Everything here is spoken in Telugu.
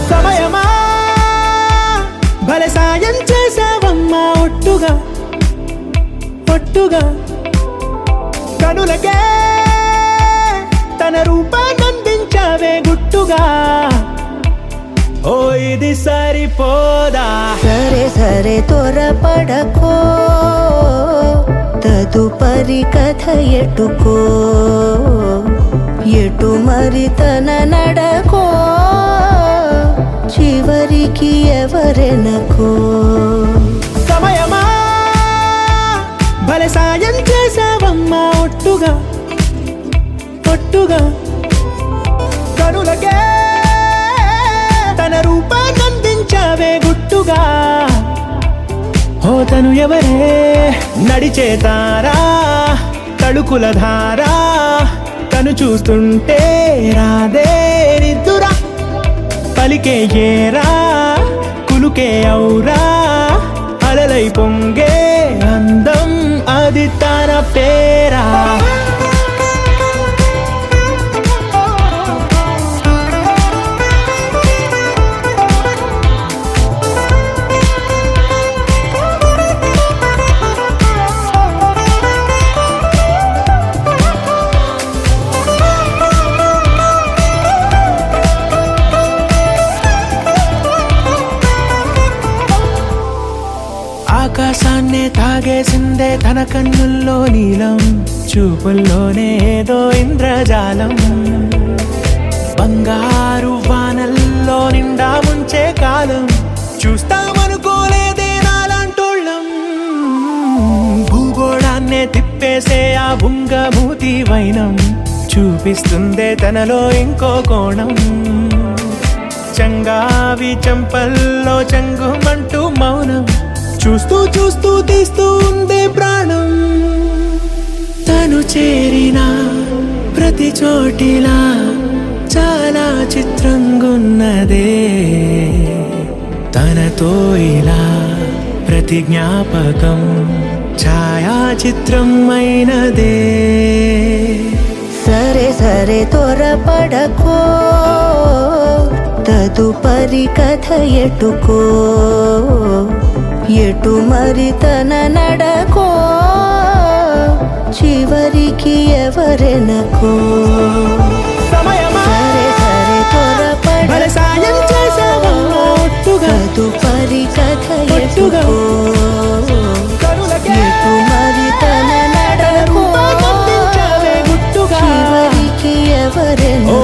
సమయమా భలే సాయం చేసావమ్మా ఒట్టుగా ఒట్టుగా కనులకే తన రూపాన్నందించావే గుట్టుగా ఓ ఇది సరిపోదా సరే సరే త్వరపడకో తదుపరి కథ ఎటుకో ఎటు మరి తన నడకో చివరికి ఎవరెనకో సమయమా భలే సాయం చేసావమ్మా ఒట్టుగా ఒట్టుగా కనులకే తన రూపాన్నందించావే గుట్టుగా ఓ తను ఎవరే నడిచే తారా తడుకుల ధారా తను చూస్తుంటే రాదే నిద్దురా పలికే ఏరా కులుకే ఔరా అలలై పొంగే అందం అది తన పేరా ఆకాశాన్నే తాగేసిందే తన కన్నుల్లో నీలం చూపుల్లోనే ఏదో ఇంద్రజాలం బంగారు వానల్లో నిండా ముంచే కాలం చూస్తామనుకోలేదే నాలాంటోళ్ళం భూగోళాన్నే తిప్పేసే ఆ బుంగమూతి వైనం చూపిస్తుందే తనలో ఇంకో కోణం చంగావి చంపల్లో చంగుమంటూ మౌనం చూస్తూ చూస్తూ తీస్తూ ఉందే ప్రాణం తను చేరిన ప్రతి చోటిలా చాలా చిత్రంగున్నదే తనతో ఇలా ప్రతి జ్ఞాపకం ఛాయాచిత్రం అయినదే సరే సరే త్వరపడకో తదుపరి కథ ఎటుకో ఎటు మరి తన నడకో చివరికి ఎవరెనకో సమయమా సరే సరే భలే సాయం చేసావమ్మా ఒట్టుగా తదుపరి కథ ఒట్టుగా ఎటుకో కనులకే ఎటు మరి తన నడకో రూపాన్నందించావే గుట్టుగా చివరికి ఎవరెనకో